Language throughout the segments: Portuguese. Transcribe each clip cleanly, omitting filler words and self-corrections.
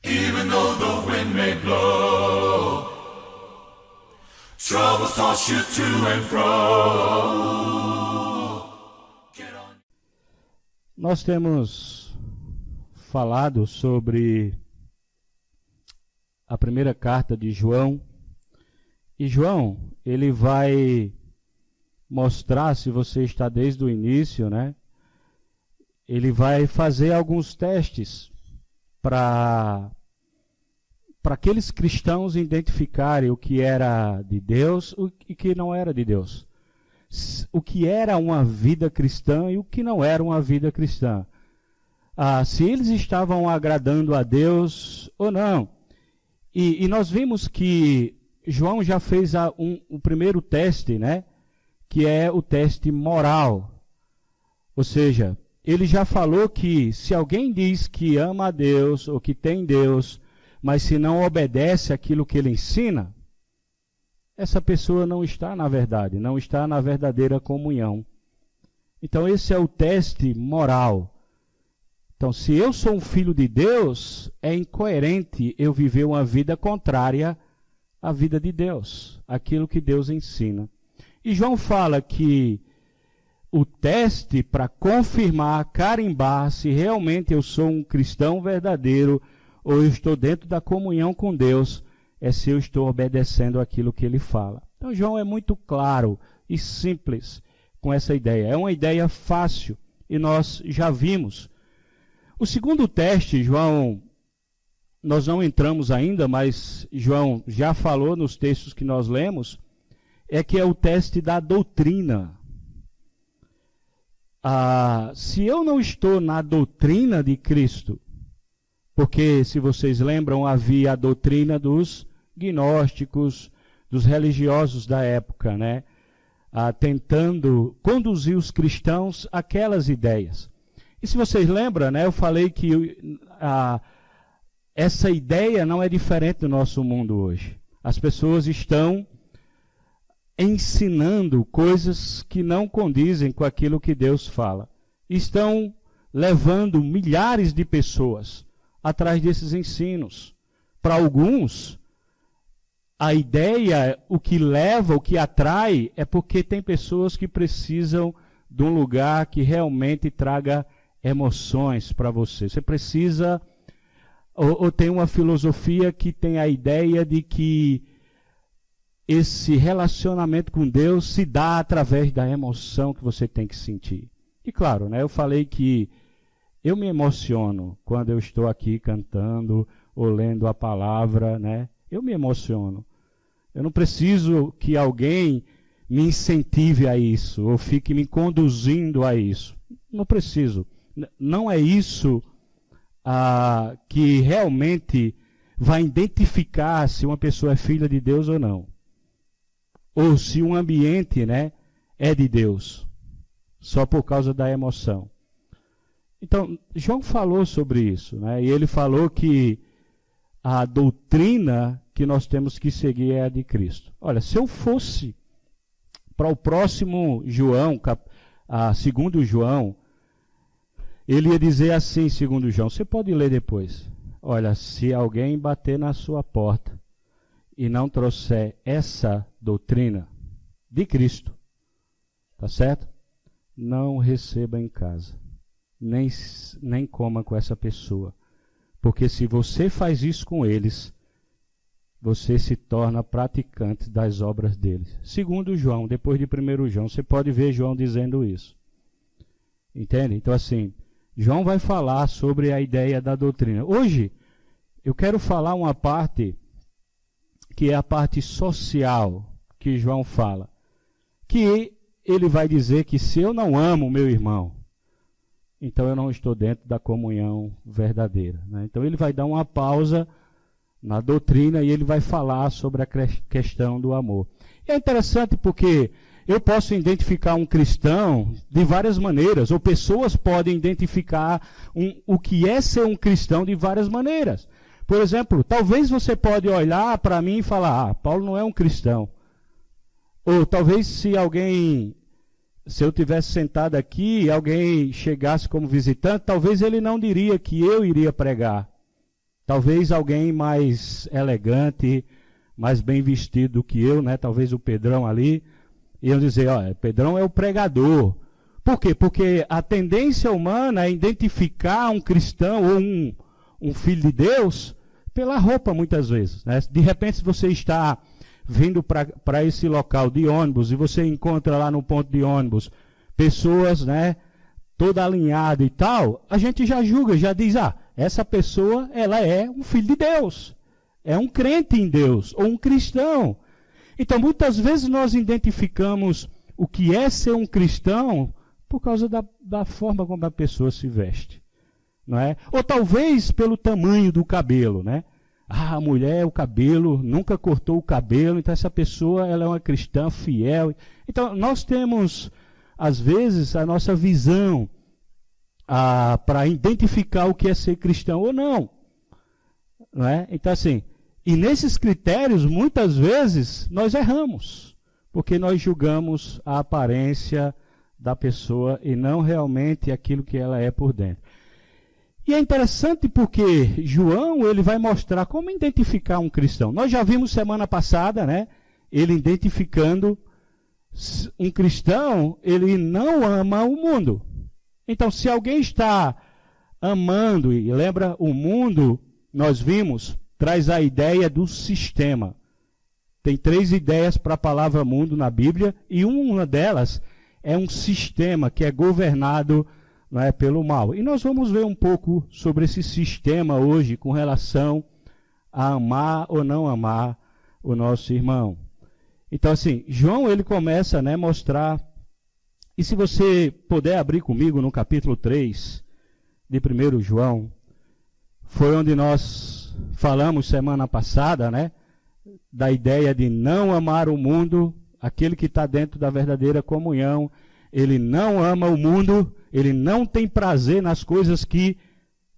Even though the wind may blow, troubles toss you to and fro. Nós temos falado sobre a primeira carta de João, e João, ele vai mostrar, se você está desde o início, né? Ele vai fazer alguns testes para aqueles cristãos identificarem o que era de Deus e o que não era de Deus. O que era uma vida cristã e o que não era uma vida cristã. Se eles estavam agradando a Deus ou não. E nós vimos que João já fez o primeiro teste, né? Que é o teste moral. Ou seja, ele já falou que se alguém diz que ama a Deus ou que tem Deus, mas se não obedece aquilo que ele ensina, essa pessoa não está na verdade, não está na verdadeira comunhão. Então esse é o teste moral. Então, se eu sou um filho de Deus, é incoerente eu viver uma vida contrária à vida de Deus, aquilo que Deus ensina. E João fala que o teste para confirmar, carimbar se realmente eu sou um cristão verdadeiro ou eu estou dentro da comunhão com Deus, é se eu estou obedecendo aquilo que ele fala. Então, João é muito claro e simples com essa ideia. É uma ideia fácil e nós já vimos. O segundo teste, João, nós não entramos ainda, mas João já falou nos textos que nós lemos, é que é o teste da doutrina. Se eu não estou na doutrina de Cristo, porque, se vocês lembram, havia a doutrina dos gnósticos, dos religiosos da época, né? Tentando conduzir os cristãos àquelas ideias. E se vocês lembram, né, eu falei que essa ideia não é diferente do nosso mundo hoje. As pessoas estão ensinando coisas que não condizem com aquilo que Deus fala. Estão levando milhares de pessoas atrás desses ensinos. Para alguns, a ideia, o que leva, o que atrai, é porque tem pessoas que precisam de um lugar que realmente traga emoções para você. Você precisa, ou tem uma filosofia que tem a ideia de que esse relacionamento com Deus se dá através da emoção que você tem que sentir. E claro, né, eu falei que eu me emociono quando eu estou aqui cantando ou lendo a palavra, né? Eu me emociono. Eu não preciso que alguém me incentive a isso, ou fique me conduzindo a isso. Não preciso. Não é isso que realmente vai identificar se uma pessoa é filha de Deus ou não. Ou se um ambiente, né, é de Deus, só por causa da emoção. Então, João falou sobre isso, né? E ele falou que a doutrina que nós temos que seguir é a de Cristo. Olha, se eu fosse para o próximo João, segundo João, ele ia dizer assim, segundo João, você pode ler depois. Olha, se alguém bater na sua porta e não trouxer essa doutrina de Cristo, tá certo? Não receba em casa, nem coma com essa pessoa. Porque se você faz isso com eles, você se torna praticante das obras deles. Segundo João, depois de 1 João, você pode ver João dizendo isso. Entende? Então assim, João vai falar sobre a ideia da doutrina. Hoje, eu quero falar uma parte que é a parte social que João fala. Que ele vai dizer que se eu não amo o meu irmão, então eu não estou dentro da comunhão verdadeira, né? Então ele vai dar uma pausa na doutrina e ele vai falar sobre a questão do amor. E é interessante porque eu posso identificar um cristão de várias maneiras, ou pessoas podem identificar o que é ser um cristão de várias maneiras. Por exemplo, talvez você pode olhar para mim e falar, Paulo não é um cristão. Ou talvez se eu tivesse sentado aqui e alguém chegasse como visitante, talvez ele não diria que eu iria pregar. Talvez alguém mais elegante, mais bem vestido do que eu, né? Talvez o Pedrão ali, iam dizer, ó, Pedrão é o pregador. Por quê? Porque a tendência humana é identificar um cristão ou um filho de Deus pela roupa, muitas vezes, né? De repente, se você está vindo para esse local de ônibus e você encontra lá no ponto de ônibus pessoas, né, toda alinhada e tal, a gente já julga, já diz, essa pessoa, ela é um filho de Deus, é um crente em Deus, ou um cristão. Então, muitas vezes nós identificamos o que é ser um cristão por causa da forma como a pessoa se veste, não é? Ou talvez pelo tamanho do cabelo, né? A mulher, o cabelo, nunca cortou o cabelo, então essa pessoa, ela é uma cristã fiel. Então, nós temos, às vezes, a nossa visão para identificar o que é ser cristão ou não. Não é? Então, assim, e nesses critérios, muitas vezes, nós erramos, porque nós julgamos a aparência da pessoa e não realmente aquilo que ela é por dentro. E é interessante porque João, ele vai mostrar como identificar um cristão. Nós já vimos semana passada, né? Ele identificando um cristão, ele não ama o mundo. Então, se alguém está amando, e lembra, o mundo, nós vimos, traz a ideia do sistema. Tem 3 ideias para a palavra mundo na Bíblia, e uma delas é um sistema que é governado, não é, pelo mal. E nós vamos ver um pouco sobre esse sistema hoje com relação a amar ou não amar o nosso irmão. Então, assim, João, ele começa a mostrar, e se você puder abrir comigo no capítulo 3 de 1 João, foi onde nós falamos semana passada, né, da ideia de não amar o mundo, aquele que está dentro da verdadeira comunhão, ele não ama o mundo, ele não tem prazer nas coisas que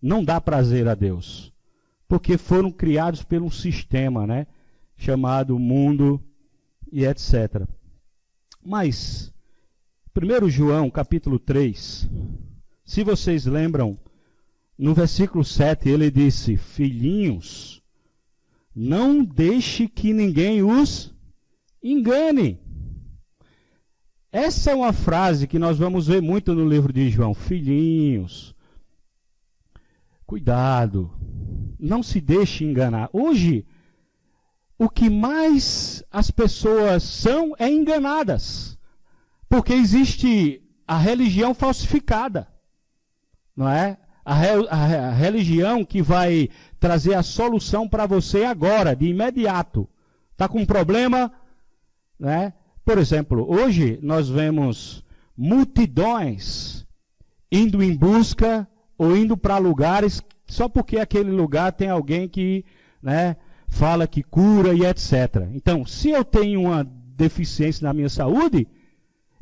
não dá prazer a Deus. Porque foram criados por um sistema, né, chamado mundo e etc. Mas, 1 João, capítulo 3, se vocês lembram, no versículo 7, ele disse, filhinhos, não deixe que ninguém os engane. Essa é uma frase que nós vamos ver muito no livro de João. Filhinhos, cuidado, não se deixe enganar. Hoje, o que mais as pessoas são é enganadas. Porque existe a religião falsificada, não é? A religião que vai trazer a solução para você agora, de imediato. Está com um problema, né? Por exemplo, hoje nós vemos multidões indo em busca ou indo para lugares só porque aquele lugar tem alguém que, né, fala que cura e etc. Então, se eu tenho uma deficiência na minha saúde,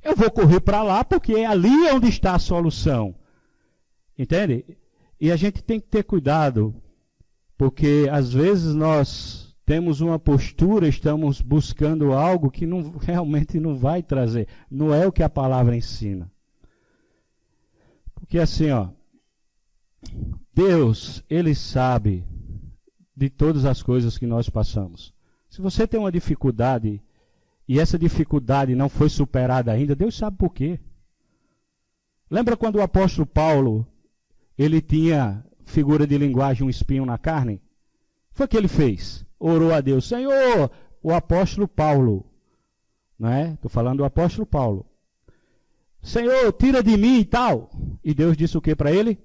eu vou correr para lá porque é ali onde está a solução. Entende? E a gente tem que ter cuidado, porque às vezes nós temos uma postura, estamos buscando algo que realmente não vai trazer. Não é o que a palavra ensina. Porque assim, Deus, Ele sabe de todas as coisas que nós passamos. Se você tem uma dificuldade e essa dificuldade não foi superada ainda, Deus sabe por quê. Lembra quando o apóstolo Paulo, ele tinha figura de linguagem, um espinho na carne? Foi o que ele fez. Orou a Deus, Senhor, o apóstolo Paulo, não é? Estou falando do apóstolo Paulo. Senhor, tira de mim e tal. E Deus disse o que para ele?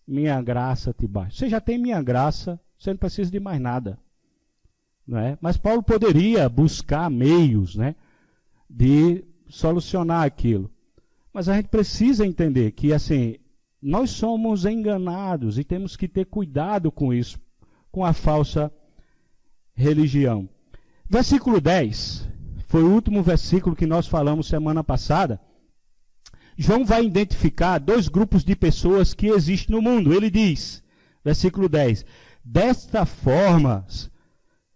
Minha graça te basta. Você já tem minha graça, você não precisa de mais nada. Não é? Mas Paulo poderia buscar meios, né, de solucionar aquilo. Mas a gente precisa entender que, assim, nós somos enganados e temos que ter cuidado com isso, com a falsa religião. Versículo 10, foi o último versículo que nós falamos semana passada. João vai identificar 2 grupos de pessoas que existem no mundo. Ele diz, versículo 10, desta forma,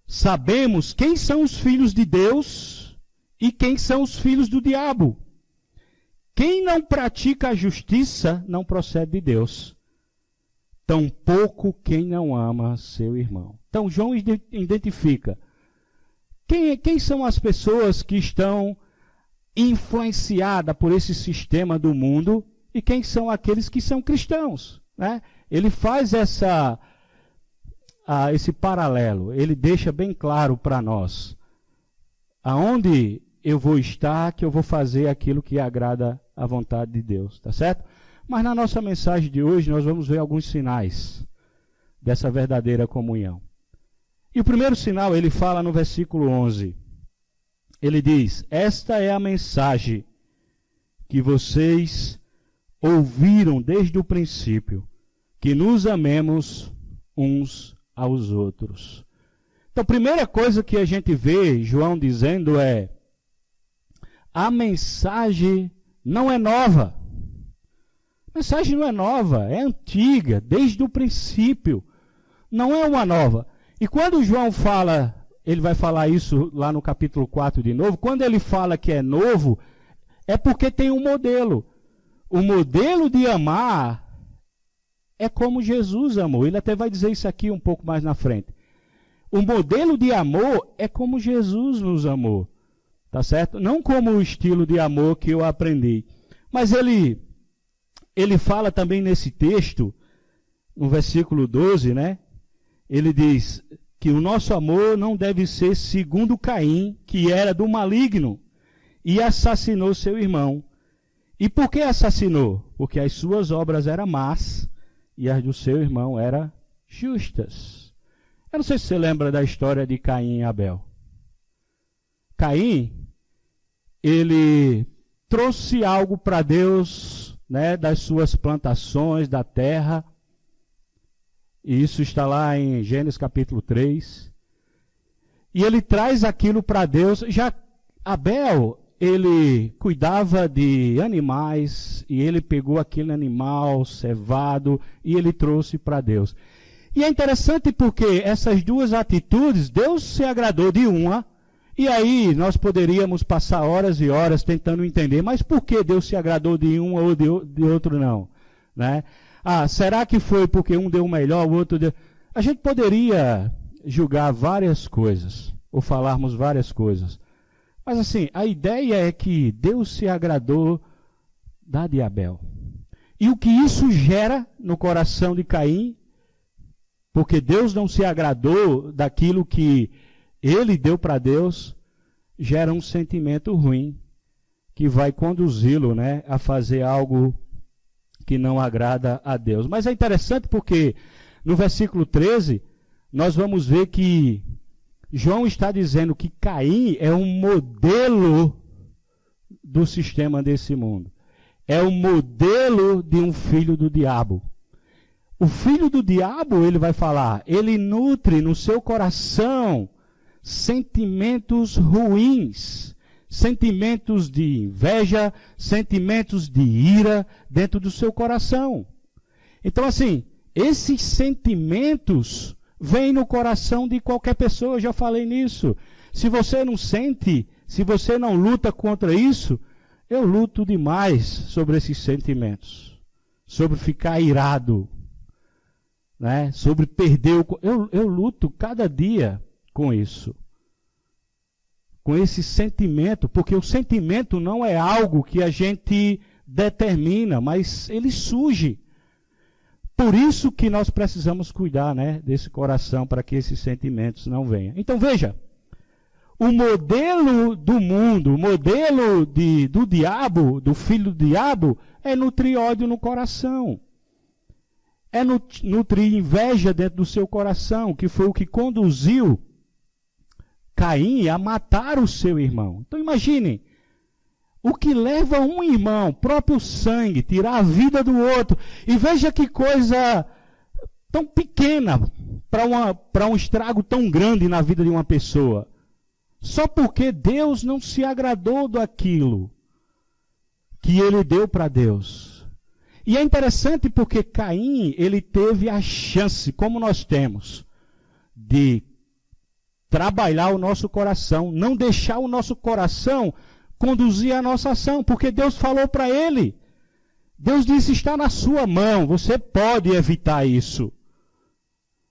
sabemos quem são os filhos de Deus e quem são os filhos do diabo. Quem não pratica a justiça não procede de Deus. tampouco quem não ama seu irmão. Então, João identifica quem são as pessoas que estão influenciadas por esse sistema do mundo e quem são aqueles que são cristãos, né? Ele faz esse paralelo, ele deixa bem claro para nós aonde eu vou estar, que eu vou fazer aquilo que agrada à vontade de Deus, tá certo? Mas na nossa mensagem de hoje nós vamos ver alguns sinais dessa verdadeira comunhão. E o primeiro sinal ele fala no versículo 11. Ele diz: esta é a mensagem que vocês ouviram desde o princípio, que nos amemos uns aos outros. Então, a primeira coisa que a gente vê João dizendo é: a mensagem não é nova. A mensagem não é nova, é antiga, desde o princípio. Não é uma nova. E quando João fala, ele vai falar isso lá no capítulo 4 de novo, quando ele fala que é novo, é porque tem um modelo. O modelo de amar é como Jesus amou. Ele até vai dizer isso aqui um pouco mais na frente. O modelo de amor é como Jesus nos amou. Tá certo? Não como o estilo de amor que eu aprendi. Mas ele fala também nesse texto, no versículo 12, né? Ele diz que o nosso amor não deve ser segundo Caim, que era do maligno, e assassinou seu irmão. E por que assassinou? Porque as suas obras eram más, e as do seu irmão eram justas. Eu não sei se você lembra da história de Caim e Abel. Caim, ele trouxe algo para Deus, né, das suas plantações, da terra. E isso está lá em Gênesis capítulo 3. E ele traz aquilo para Deus. Já Abel, ele cuidava de animais, e ele pegou aquele animal cevado e ele trouxe para Deus. E é interessante porque essas duas atitudes, Deus se agradou de uma, e aí nós poderíamos passar horas e horas tentando entender, mas por que Deus se agradou de uma ou de outro não? Né? Será que foi porque um deu melhor, o outro deu... A gente poderia julgar várias coisas, ou falarmos várias coisas. Mas assim, a ideia é que Deus se agradou da de Abel. E o que isso gera no coração de Caim, porque Deus não se agradou daquilo que ele deu para Deus, gera um sentimento ruim, que vai conduzi-lo, né, a fazer algo que não agrada a Deus. Mas é interessante porque no versículo 13, nós vamos ver que João está dizendo que Caim é um modelo do sistema desse mundo. É o modelo de um filho do diabo. O filho do diabo, ele vai falar, ele nutre no seu coração sentimentos ruins, sentimentos de inveja, sentimentos de ira dentro do seu coração. Então, assim, esses sentimentos vêm no coração de qualquer pessoa, eu já falei nisso. Se você não sente, se você não luta contra isso, eu luto demais sobre esses sentimentos, sobre ficar irado, né? Sobre perder eu luto cada dia com isso, com esse sentimento, porque o sentimento não é algo que a gente determina, mas ele surge. Por isso que nós precisamos cuidar, né, desse coração, para que esses sentimentos não venham. Então veja, o modelo do mundo, o modelo do diabo, do filho do diabo, é nutrir ódio no coração. É nutrir inveja dentro do seu coração, que foi o que conduziu Caim a matar o seu irmão. Então imagine, o que leva um irmão, próprio sangue, tirar a vida do outro. E veja que coisa tão pequena para um estrago tão grande na vida de uma pessoa. Só porque Deus não se agradou daquilo que ele deu para Deus. E é interessante porque Caim, ele teve a chance, como nós temos, de trabalhar o nosso coração, não deixar o nosso coração conduzir a nossa ação, porque Deus falou para ele. Deus disse: está na sua mão, você pode evitar isso.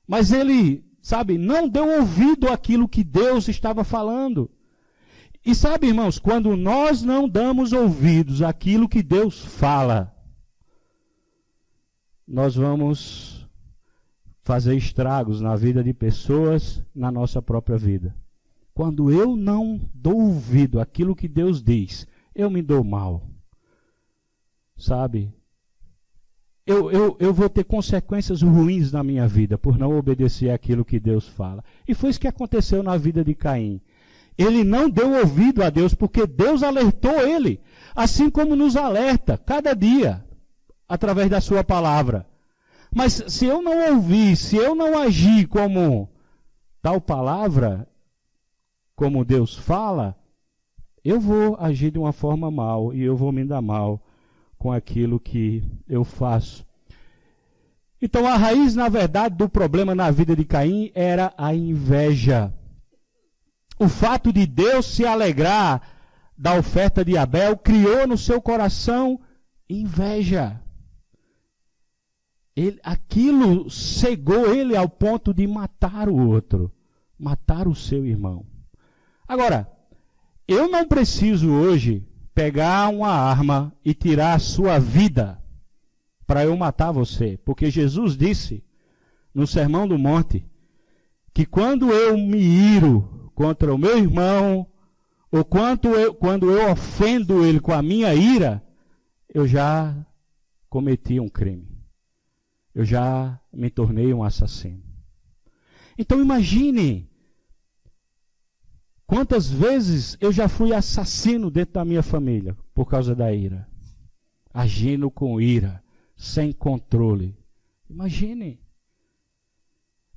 Mas ele, sabe, não deu ouvido àquilo que Deus estava falando. E sabe, irmãos, quando nós não damos ouvidos àquilo que Deus fala, nós vamos fazer estragos na vida de pessoas, na nossa própria vida. Quando eu não dou ouvido àquilo que Deus diz, eu me dou mal. Sabe? Eu vou ter consequências ruins na minha vida por não obedecer àquilo que Deus fala. E foi isso que aconteceu na vida de Caim. Ele não deu ouvido a Deus porque Deus alertou ele, assim como nos alerta cada dia, através da sua palavra. Mas se eu não ouvir, se eu não agir como tal palavra, como Deus fala, eu vou agir de uma forma mal e eu vou me dar mal com aquilo que eu faço. Então a raiz, na verdade, do problema na vida de Caim era a inveja. O fato de Deus se alegrar da oferta de Abel criou no seu coração inveja. Aquilo cegou ele ao ponto de matar o outro, matar o seu irmão. Agora, eu não preciso hoje pegar uma arma e tirar a sua vida para eu matar você, porque Jesus disse no Sermão do Monte que quando eu me iro contra o meu irmão, ou quando eu ofendo ele com a minha ira, eu já cometi um crime. Eu já me tornei um assassino. Então imagine quantas vezes eu já fui assassino dentro da minha família por causa da ira. Agindo com ira, sem controle. Imagine.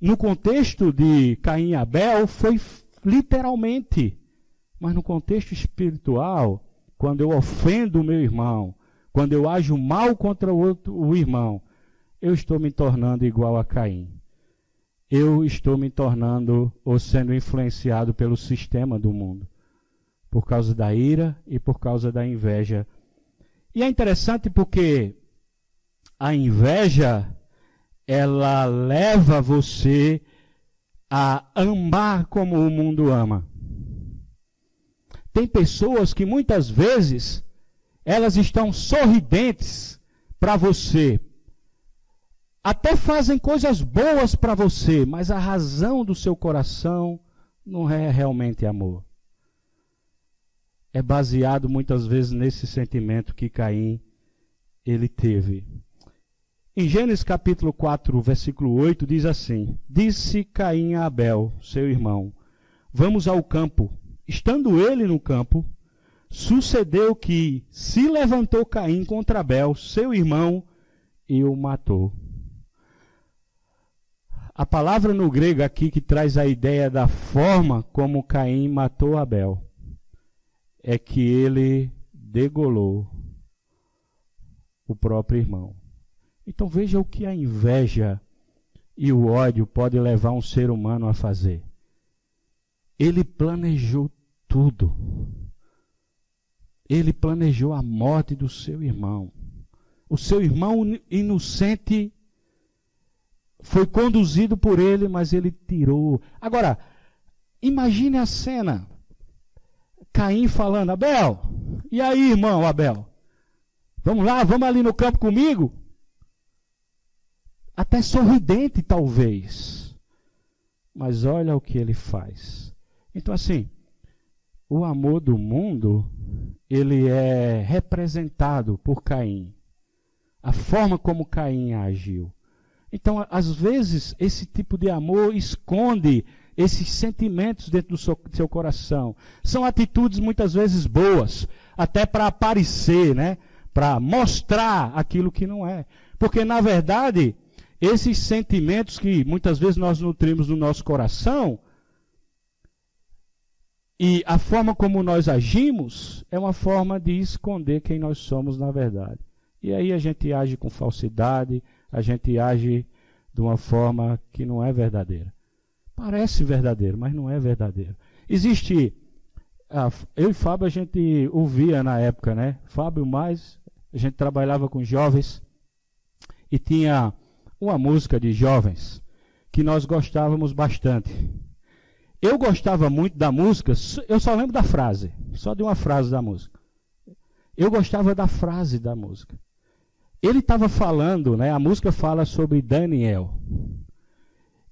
No contexto de Caim e Abel, foi literalmente. Mas no contexto espiritual, quando eu ofendo o meu irmão, quando eu ajo mal contra o irmão, eu estou me tornando igual a Caim. Eu estou me tornando ou sendo influenciado pelo sistema do mundo, por causa da ira e por causa da inveja. E é interessante porque a inveja, ela leva você a amar como o mundo ama. Tem pessoas que muitas vezes elas estão sorridentes para você, até fazem coisas boas para você, mas a razão do seu coração não é realmente amor. É baseado muitas vezes nesse sentimento que Caim ele teve. Em Gênesis capítulo 4, versículo 8, diz assim: Disse Caim a Abel, seu irmão, vamos ao campo. Estando ele no campo, sucedeu que se levantou Caim contra Abel, seu irmão, e o matou. A palavra no grego aqui que traz a ideia da forma como Caim matou Abel é que ele degolou o próprio irmão. Então veja o que a inveja e o ódio pode levar um ser humano a fazer. Ele planejou tudo. Ele planejou a morte do seu irmão. O seu irmão inocente foi conduzido por ele, mas ele tirou. Agora, imagine a cena. Caim falando: Abel, e aí, irmão Abel? Vamos lá, vamos ali no campo comigo? Até sorridente, talvez. Mas olha o que ele faz. Então, assim, o amor do mundo, ele é representado por Caim. A forma como Caim agiu. Então, às vezes, esse tipo de amor esconde esses sentimentos dentro do seu coração. São atitudes muitas vezes boas, até para aparecer, né? Para mostrar aquilo que não é. Porque, na verdade, esses sentimentos que muitas vezes nós nutrimos no nosso coração, e a forma como nós agimos, é uma forma de esconder quem nós somos na verdade. E aí a gente age com falsidade, a gente age de uma forma que não é verdadeira. Parece verdadeiro, mas não é verdadeiro. Existe, eu e Fábio a gente ouvia na época, né? Fábio mais, a gente trabalhava com jovens e tinha uma música de jovens que nós gostávamos bastante. Eu gostava muito da música, eu só lembro da frase, só de uma frase da música. Eu gostava da frase da música. Ele estava falando, né, a música fala sobre Daniel.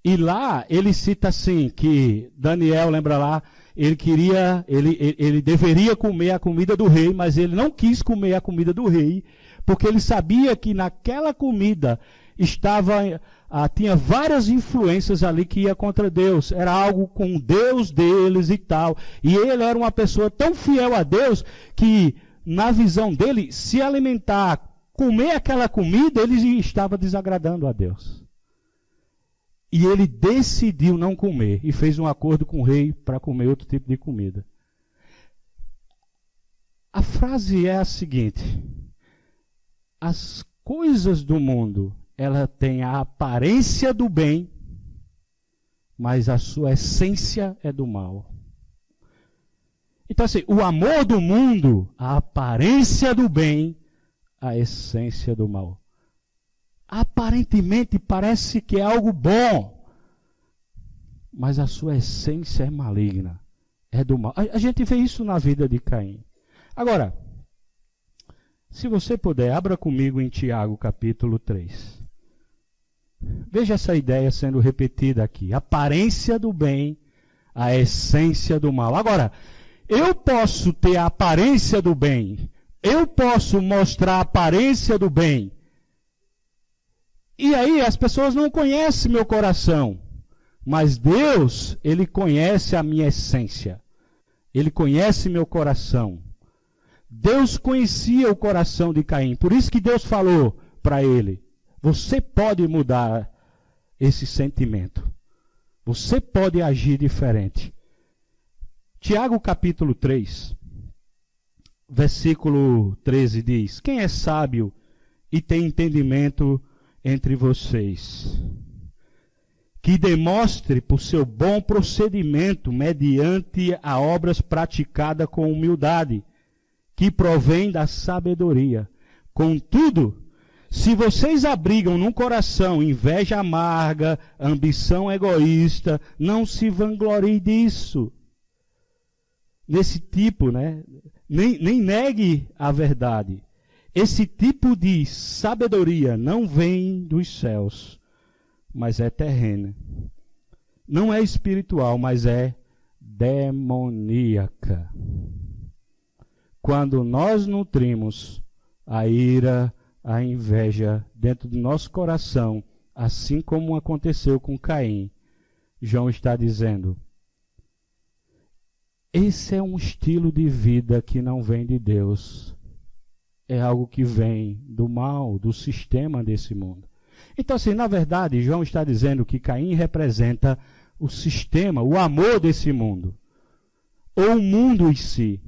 E lá ele cita assim, que Daniel, lembra lá, ele deveria comer a comida do rei, mas ele não quis comer a comida do rei, porque ele sabia que naquela comida tinha várias influências ali que ia contra Deus. Era algo com o Deus deles e tal. E ele era uma pessoa tão fiel a Deus que, na visão dele, se alimentar, comer aquela comida, ele estava desagradando a Deus. E ele decidiu não comer e fez um acordo com o rei para comer outro tipo de comida. A frase é a seguinte: as coisas do mundo, ela tem a aparência do bem, mas a sua essência é do mal. Então assim, o amor do mundo, a aparência do bem, a essência do mal. Aparentemente parece que é algo bom, mas a sua essência é maligna, é do mal. A gente vê isso na vida de Caim. Agora, se você puder, abra comigo em Tiago capítulo 3. Veja essa ideia sendo repetida aqui. Aparência do bem, a essência do mal. Agora, eu posso ter a aparência do bem, eu posso mostrar a aparência do bem, e aí as pessoas não conhecem meu coração. Mas Deus, Ele conhece a minha essência. Ele conhece meu coração. Deus conhecia o coração de Caim. Por isso que Deus falou para ele: você pode mudar esse sentimento. Você pode agir diferente. Tiago capítulo 3, versículo 13 diz: quem é sábio e tem entendimento entre vocês, que demonstre por seu bom procedimento, mediante a obras praticadas com humildade, que provém da sabedoria. Contudo, se vocês abrigam no coração inveja amarga, ambição egoísta, não se vangloriem disso. Nesse tipo, né? Nem negue a verdade. Esse tipo de sabedoria não vem dos céus, mas é terrena. Não é espiritual, mas é demoníaca. Quando nós nutrimos a ira, a inveja dentro do nosso coração, assim como aconteceu com Caim, João está dizendo: esse é um estilo de vida que não vem de Deus. É algo que vem do mal, do sistema desse mundo. Então, assim, na verdade, João está dizendo que Caim representa o sistema, o amor desse mundo, ou o mundo em si.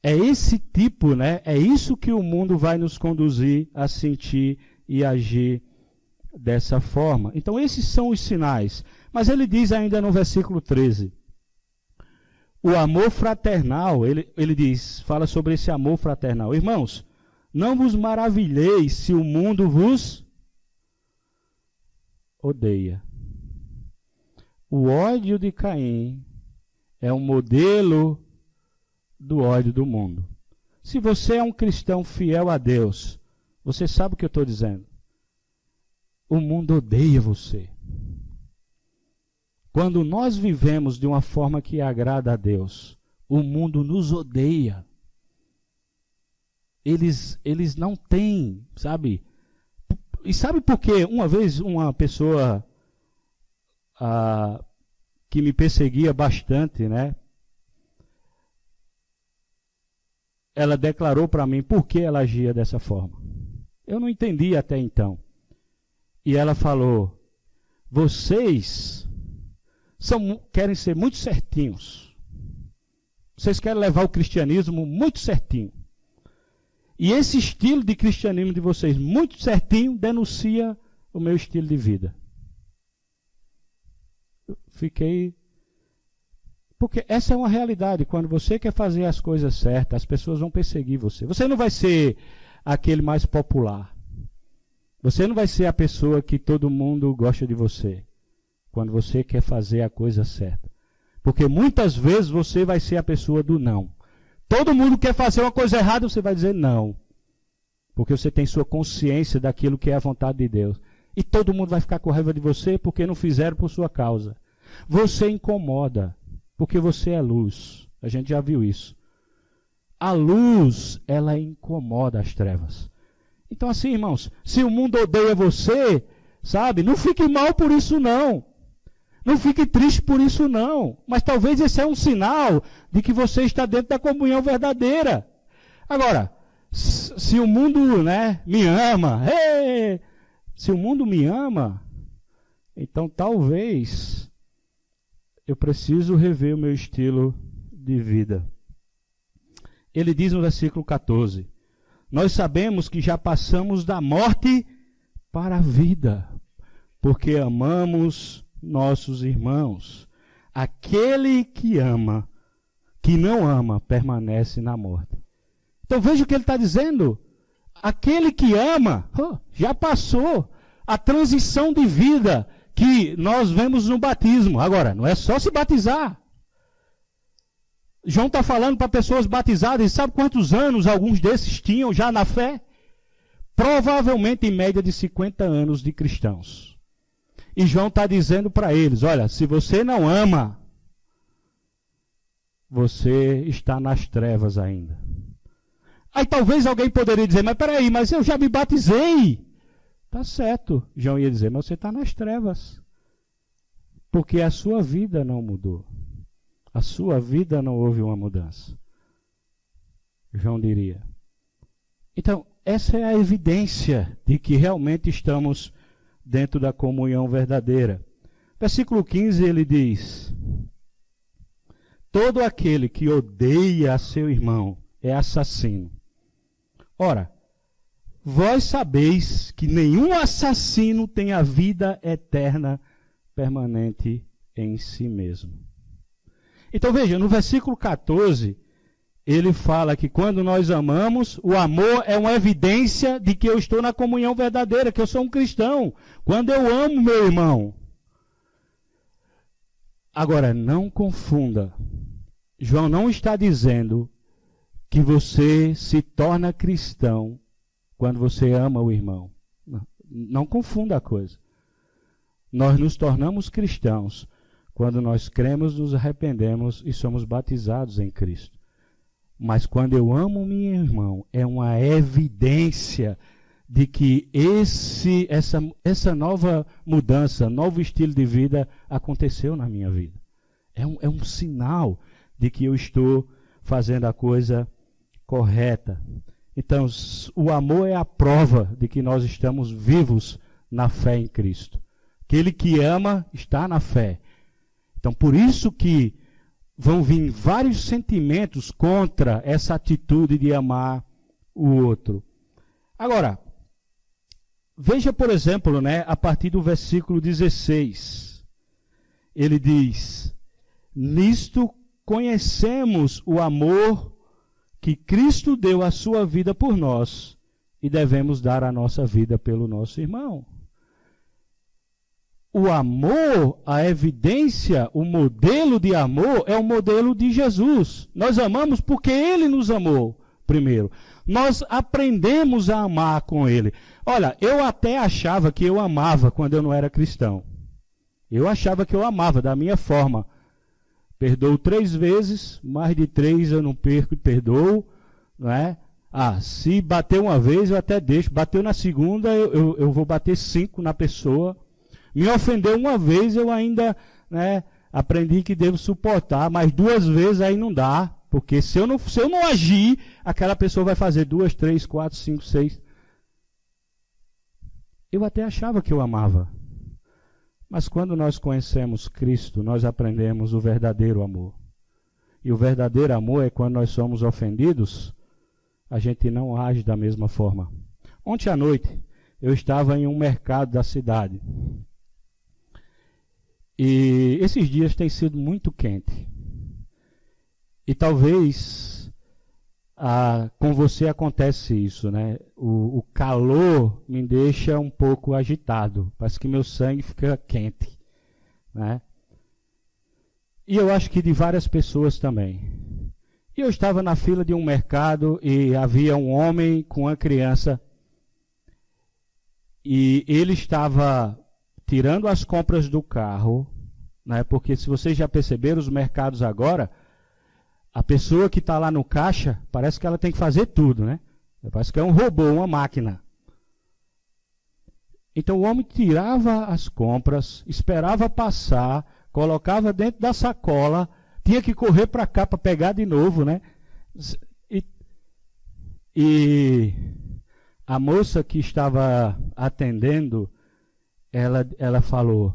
É esse tipo, né? É isso que o mundo vai nos conduzir a sentir e agir dessa forma. Então, esses são os sinais. Mas ele diz ainda no versículo 13, o amor fraternal, ele diz, fala sobre esse amor fraternal. Irmãos, não vos maravilheis se o mundo vos odeia. O ódio de Caim é um modelo do ódio do mundo. Se você é um cristão fiel a Deus, você sabe o que eu estou dizendo. O mundo odeia você. Quando nós vivemos de uma forma que agrada a Deus, o mundo nos odeia. Eles não têm, sabe? E sabe por quê? Uma vez uma pessoa que me perseguia bastante, né? Ela declarou para mim por que ela agia dessa forma. Eu não entendi até então. E ela falou: vocês querem ser muito certinhos. Vocês querem levar o cristianismo muito certinho. E esse estilo de cristianismo de vocês, muito certinho, denuncia o meu estilo de vida. Fiquei Porque essa é uma realidade. Quando você quer fazer as coisas certas, as pessoas vão perseguir você. Você não vai ser aquele mais popular. Você não vai ser a pessoa que todo mundo gosta de você. Quando você quer fazer a coisa certa. Porque muitas vezes você vai ser a pessoa do não. Todo mundo quer fazer uma coisa errada, você vai dizer não. Porque você tem sua consciência daquilo que é a vontade de Deus. E todo mundo vai ficar com raiva de você porque não fizeram por sua causa. Você incomoda, porque você é luz. A gente já viu isso. A luz, ela incomoda as trevas. Então assim, irmãos, se o mundo odeia você, sabe, não fique mal por isso não. Não fique triste por isso não. Mas talvez esse é um sinal de que você está dentro da comunhão verdadeira. Agora, se o mundo, né, me ama, se o mundo me ama, então talvez eu preciso rever o meu estilo de vida. Ele diz no versículo 14, nós sabemos que já passamos da morte para a vida, porque amamos nossos irmãos. Aquele que ama, que não ama, permanece na morte. Então veja o que ele está dizendo. Aquele que ama, já passou a transição de vida que nós vemos no batismo. Agora, não é só se batizar. João está falando para pessoas batizadas, e sabe quantos anos alguns desses tinham já na fé? Provavelmente em média de 50 anos de cristãos. E João está dizendo para eles, olha, se você não ama, você está nas trevas ainda. Aí talvez alguém poderia dizer, mas peraí, mas eu já me batizei. Tá certo, João ia dizer, mas você está nas trevas. Porque a sua vida não mudou. A sua vida não houve uma mudança. João diria. Então, essa é a evidência de que realmente estamos dentro da comunhão verdadeira. Versículo 15 ele diz, todo aquele que odeia a seu irmão é assassino. Ora, vós sabeis que nenhum assassino tem a vida eterna permanente em si mesmo. Então veja, no versículo 14, ele fala que quando nós amamos, o amor é uma evidência de que eu estou na comunhão verdadeira, que eu sou um cristão. Quando eu amo meu irmão. Agora, não confunda. João não está dizendo que você se torna cristão quando você ama o irmão. Não confunda a coisa. Nós nos tornamos cristãos quando nós cremos, nos arrependemos e somos batizados em Cristo. Mas quando eu amo meu irmão, é uma evidência de que essa nova mudança, novo estilo de vida aconteceu na minha vida. É um sinal de que eu estou fazendo a coisa correta. Então, o amor é a prova de que nós estamos vivos na fé em Cristo. Aquele que ama está na fé. Então, por isso que vão vir vários sentimentos contra essa atitude de amar o outro. Agora, veja, por exemplo, né, a partir do versículo 16. Ele diz, nisto conhecemos o amor que Cristo deu a sua vida por nós e devemos dar a nossa vida pelo nosso irmão. O amor, a evidência, o modelo de amor é o modelo de Jesus. Nós amamos porque Ele nos amou primeiro. Nós aprendemos a amar com Ele. Olha, eu até achava que eu amava quando eu não era cristão. Eu achava que eu amava da minha forma. Perdoo 3 vezes, mais de 3 eu não perco e perdoo. Não é? Se bater uma vez eu até deixo. Bateu na segunda, eu vou bater 5 na pessoa. Me ofendeu uma vez, eu ainda, né, aprendi que devo suportar, mas 2 vezes aí não dá, porque se eu não agir, aquela pessoa vai fazer 2, 3, 4, 5, 6. Eu até achava que eu amava. Mas quando nós conhecemos Cristo, nós aprendemos o verdadeiro amor. E o verdadeiro amor é quando nós somos ofendidos, a gente não age da mesma forma. Ontem à noite, eu estava em um mercado da cidade. E esses dias tem sido muito quente. E talvez com você acontece isso, né? O calor me deixa um pouco agitado. Parece que meu sangue fica quente, né? E eu acho que de várias pessoas também. E eu estava na fila de um mercado e havia um homem com uma criança. E ele estava tirando as compras do carro, né? Porque se vocês já perceberam, os mercados agora, a pessoa que está lá no caixa, parece que ela tem que fazer tudo, né? Parece que é um robô, uma máquina. Então o homem tirava as compras, esperava passar, colocava dentro da sacola, tinha que correr para cá para pegar de novo, né? E a moça que estava atendendo, ela falou: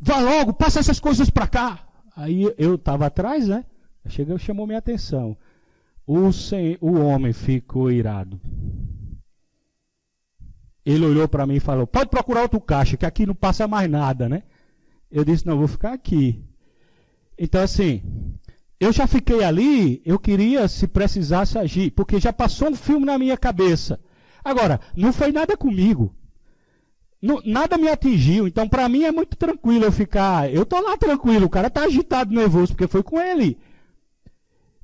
vá logo, passa essas coisas para cá. Aí eu estava atrás, né? Chegou, chamou minha atenção. O homem ficou irado. Ele olhou para mim e falou: pode procurar outro caixa, que aqui não passa mais nada, né? Eu disse: não, vou ficar aqui. Então, assim, eu já fiquei ali, eu queria, se precisasse, agir, porque já passou um filme na minha cabeça. Agora, não foi nada comigo. Nada me atingiu, então para mim é muito tranquilo eu ficar. Eu estou lá tranquilo, o cara está agitado, nervoso, porque foi com ele.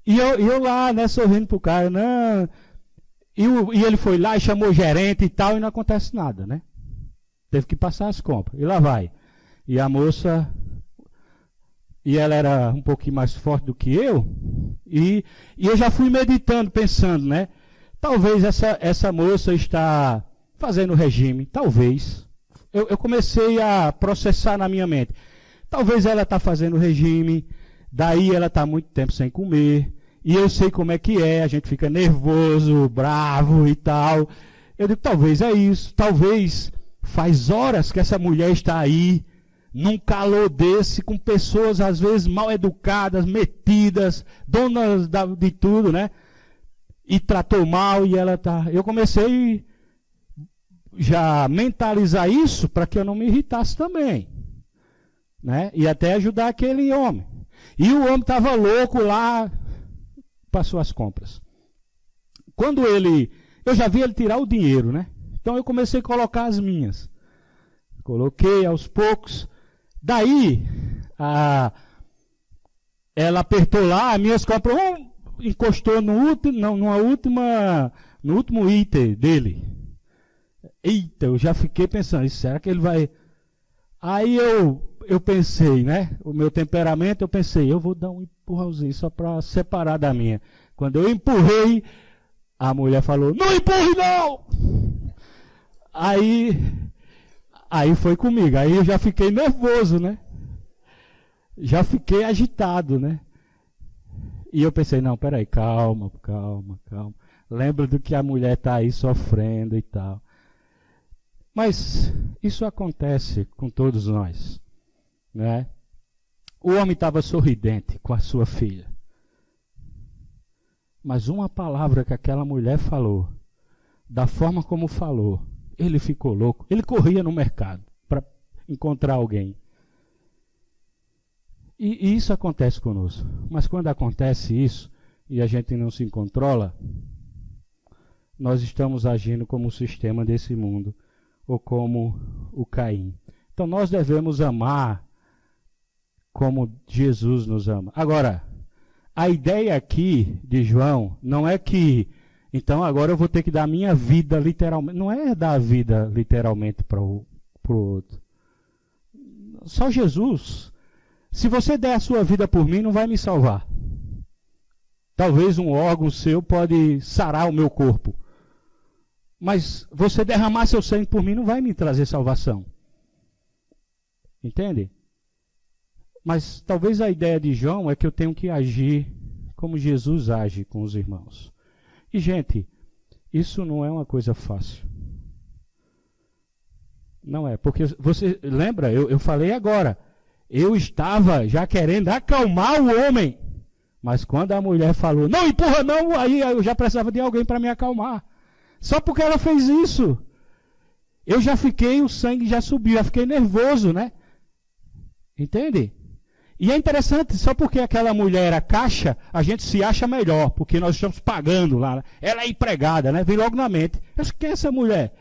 E eu lá, né, sorrindo pro cara, não. E ele foi lá e chamou o gerente e tal, e não acontece nada, né? Teve que passar as compras. E lá vai. E a moça, e ela era um pouquinho mais forte do que eu, e eu já fui meditando, pensando, né? Talvez essa moça está fazendo regime, talvez. Eu comecei a processar na minha mente. Talvez ela está fazendo regime, daí ela está muito tempo sem comer, e eu sei como é que é, a gente fica nervoso, bravo e tal. Eu digo, talvez é isso, talvez faz horas que essa mulher está aí, num calor desse, com pessoas às vezes mal educadas, metidas, donas de tudo, né? E tratou mal, e ela está... Eu comecei já a mentalizar isso para que eu não me irritasse também, né? E até ajudar aquele homem. E o homem estava louco lá, passou as compras. Quando eu já vi ele tirar o dinheiro, né? Então eu comecei a colocar as minhas. Coloquei aos poucos. Daí, ela apertou lá, as minhas compras, encostou no último item dele. Eita, eu já fiquei pensando, será que ele vai... Aí eu pensei, né? O meu temperamento, eu pensei, eu vou dar um empurrãozinho só para separar da minha. Quando eu empurrei, a mulher falou, não empurre não! Aí foi comigo, aí eu já fiquei nervoso, né? Já fiquei agitado, né? E eu pensei, não, peraí, calma. Lembra do que a mulher está aí sofrendo e tal. Mas isso acontece com todos nós, né? O homem estava sorridente com a sua filha. Mas uma palavra que aquela mulher falou, da forma como falou, ele ficou louco. Ele corria no mercado para encontrar alguém. E isso acontece conosco. Mas quando acontece isso e a gente não se controla, nós estamos agindo como o sistema desse mundo, ou como o Caim. Então nós devemos amar como Jesus nos ama. Agora, a ideia aqui de João não é que, então agora eu vou ter que dar a minha vida literalmente. Não é dar a vida literalmente para o outro. Só Jesus. Se você der a sua vida por mim, não vai me salvar. Talvez um órgão seu pode sarar o meu corpo. Mas você derramar seu sangue por mim não vai me trazer salvação. Entende? Mas talvez a ideia de João é que eu tenho que agir como Jesus age com os irmãos. E, gente, isso não é uma coisa fácil. Não é, porque você lembra, eu falei agora, eu estava já querendo acalmar o homem, mas quando a mulher falou, não empurra não, aí eu já precisava de alguém para me acalmar. Só porque ela fez isso, eu já fiquei, o sangue já subiu, já fiquei nervoso, né? Entende? E é interessante, só porque aquela mulher era caixa, a gente se acha melhor, porque nós estamos pagando lá. Ela é empregada, né? Vem logo na mente. Eu disse, quem é essa mulher?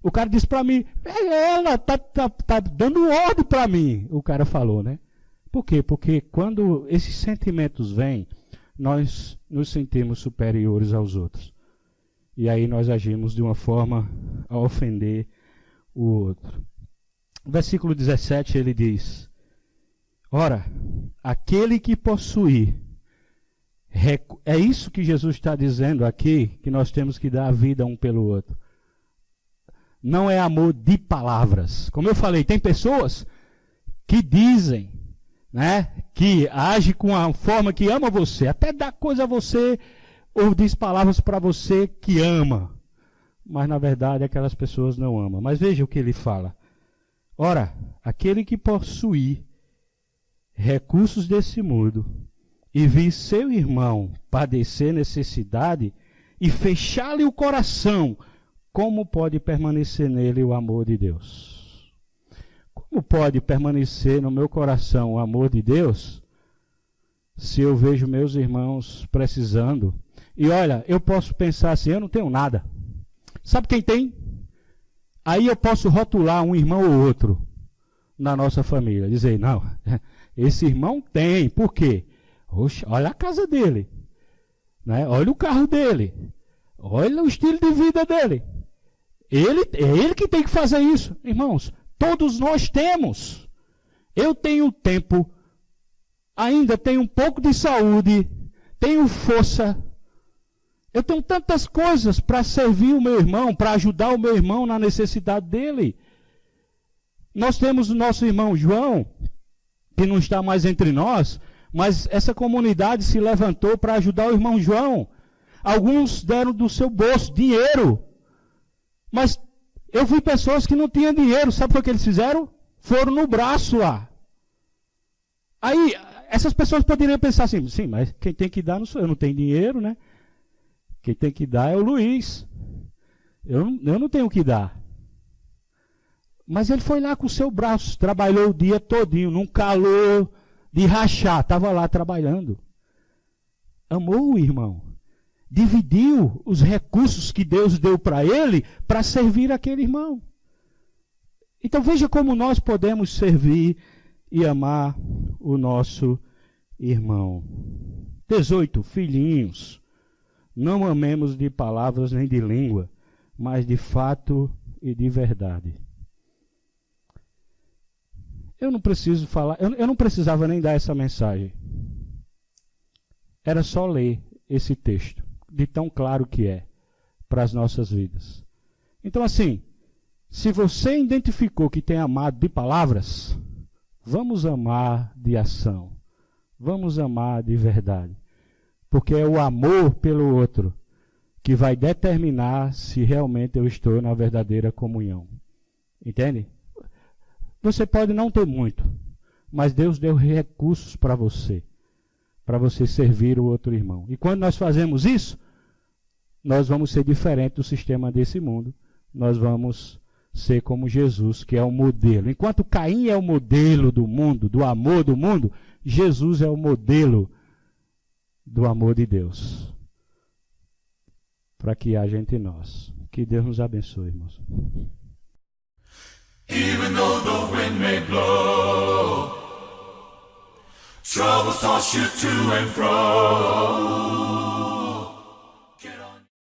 O cara disse para mim, ela tá dando ordem para mim. O cara falou, né? Por quê? Porque quando esses sentimentos vêm, nós nos sentimos superiores aos outros. E aí nós agimos de uma forma a ofender o outro. No versículo 17 ele diz, ora, aquele que possuir, é isso que Jesus está dizendo aqui, que nós temos que dar a vida um pelo outro. Não é amor de palavras. Como eu falei, tem pessoas que dizem, né, que agem com a forma que ama você, até dá coisa a você, ou diz palavras para você que ama. Mas na verdade aquelas pessoas não amam. Mas veja o que ele fala. Ora, aquele que possuir recursos desse mundo e vir seu irmão padecer necessidade e fechar-lhe o coração, como pode permanecer nele o amor de Deus? Como pode permanecer no meu coração o amor de Deus se eu vejo meus irmãos precisando? E olha, eu posso pensar assim, eu não tenho nada. Sabe quem tem? Aí eu posso rotular um irmão ou outro na nossa família. Dizer, não, esse irmão tem. Por quê? Oxe, olha a casa dele. Né? Olha o carro dele. Olha o estilo de vida dele. É ele que tem que fazer isso. Irmãos, todos nós temos. Eu tenho tempo, ainda tenho um pouco de saúde, tenho força. Eu tenho tantas coisas para servir o meu irmão, para ajudar o meu irmão na necessidade dele. Nós temos o nosso irmão João, que não está mais entre nós, mas essa comunidade se levantou para ajudar o irmão João. Alguns deram do seu bolso dinheiro. Mas eu vi pessoas que não tinham dinheiro. Sabe o que eles fizeram? Foram no braço lá. Aí, essas pessoas poderiam pensar assim, sim, mas quem tem que dar não sou eu, não tenho dinheiro, né? Quem tem que dar é o Luiz. Eu não tenho que dar. Mas ele foi lá com o seu braço, trabalhou o dia todinho, num calor de rachar, estava lá trabalhando. Amou o irmão. Dividiu os recursos que Deus deu para ele para servir aquele irmão. Então veja como nós podemos servir e amar o nosso irmão. 18, filhinhos. Não amemos de palavras nem de língua, mas de fato e de verdade. Eu não preciso falar, eu não precisava nem dar essa mensagem. Era só ler esse texto, de tão claro que é para as nossas vidas. Então assim, se você identificou que tem amado de palavras, vamos amar de ação. Vamos amar de verdade. Porque é o amor pelo outro que vai determinar se realmente eu estou na verdadeira comunhão. Entende? Você pode não ter muito, mas Deus deu recursos para você servir o outro irmão. E quando nós fazemos isso, nós vamos ser diferentes do sistema desse mundo. Nós vamos ser como Jesus, que é o modelo. Enquanto Caim é o modelo do mundo, do amor do mundo, Jesus é o modelo do amor de Deus, para que haja entre nós. Que Deus nos abençoe, irmãos. Even though the wind may blow, troubles toss you to and fro.